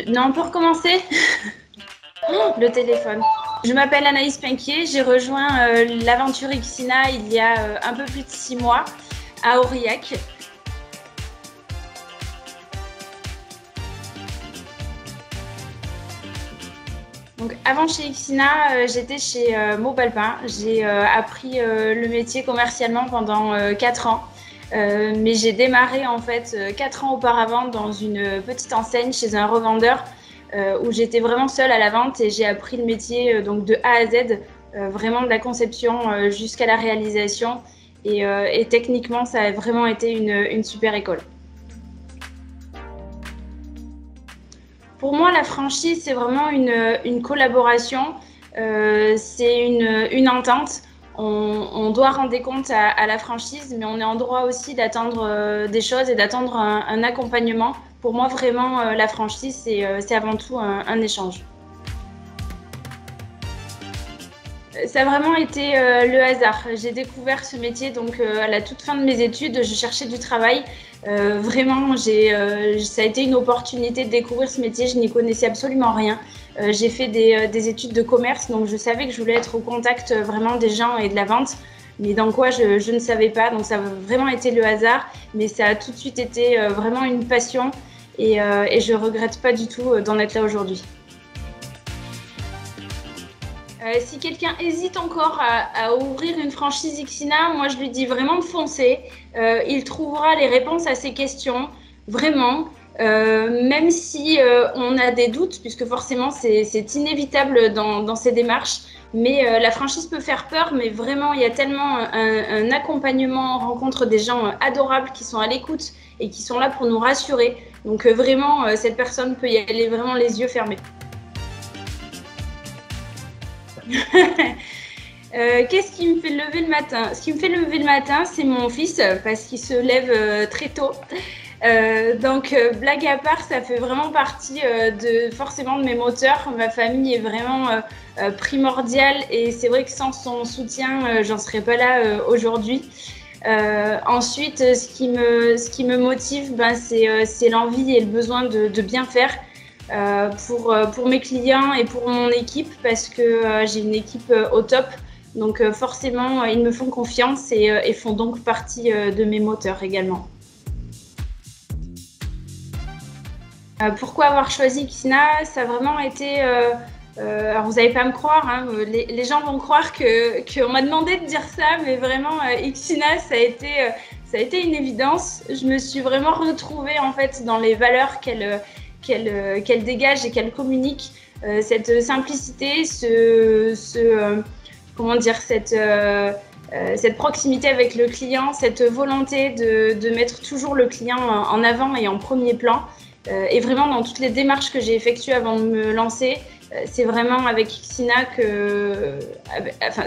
Non, pour commencer, le téléphone. Je m'appelle Anaïs Pinquier, j'ai rejoint l'aventure Ixina il y a un peu plus de 6 mois à Aurillac. Donc, avant chez Ixina, j'étais chez Maubalpin. J'ai appris le métier commercialement pendant 4 ans. Mais j'ai démarré en fait 4 ans auparavant dans une petite enseigne chez un revendeur où j'étais vraiment seule à la vente et j'ai appris le métier donc de A à Z, vraiment de la conception jusqu'à la réalisation. Et techniquement, ça a vraiment été une super école. Pour moi, la franchise, c'est vraiment une collaboration, c'est une entente. On doit rendre des comptes à la franchise, mais on est en droit aussi d'attendre des choses et d'attendre un accompagnement. Pour moi, vraiment, la franchise, c'est avant tout un échange. Ça a vraiment été le hasard. J'ai découvert ce métier donc à la toute fin de mes études. Je cherchais du travail. Vraiment, ça a été une opportunité de découvrir ce métier. Je n'y connaissais absolument rien. J'ai fait des études de commerce, donc je savais que je voulais être au contact vraiment des gens et de la vente. Mais dans quoi, je ne savais pas. Donc ça a vraiment été le hasard, mais ça a tout de suite été vraiment une passion. Et je ne regrette pas du tout d'en être là aujourd'hui. Si quelqu'un hésite encore à ouvrir une franchise Ixina, moi je lui dis vraiment de foncer. Il trouvera les réponses à ses questions, vraiment. Même si on a des doutes, puisque forcément c'est inévitable dans ces démarches. Mais la franchise peut faire peur, mais vraiment il y a tellement un accompagnement, on rencontre des gens adorables qui sont à l'écoute et qui sont là pour nous rassurer. Donc vraiment, cette personne peut y aller vraiment les yeux fermés. Qu'est-ce qui me fait lever le matin? Ce qui me fait lever le matin, c'est mon fils, parce qu'il se lève très tôt. Blague à part, ça fait vraiment partie forcément de mes moteurs. Ma famille est vraiment primordiale et c'est vrai que sans son soutien, j'en serais pas là aujourd'hui. Ensuite, ce qui me motive, c'est l'envie et le besoin de bien faire. Pour mes clients et pour mon équipe parce que j'ai une équipe au top. Donc forcément, ils me font confiance et font donc partie de mes moteurs également. Pourquoi avoir choisi Ixina? Ça a vraiment été... alors vous n'allez pas me croire, hein, les gens vont croire qu'on m'a demandé de dire ça, mais vraiment Ixina, ça a été une évidence. Je me suis vraiment retrouvée en fait dans les valeurs qu'elle dégage et qu'elle communique, cette simplicité, comment dire, cette proximité avec le client, cette volonté de mettre toujours le client en avant et en premier plan. Et vraiment, dans toutes les démarches que j'ai effectuées avant de me lancer, c'est vraiment avec Ixina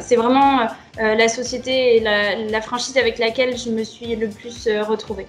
c'est vraiment la société et la franchise avec laquelle je me suis le plus retrouvée.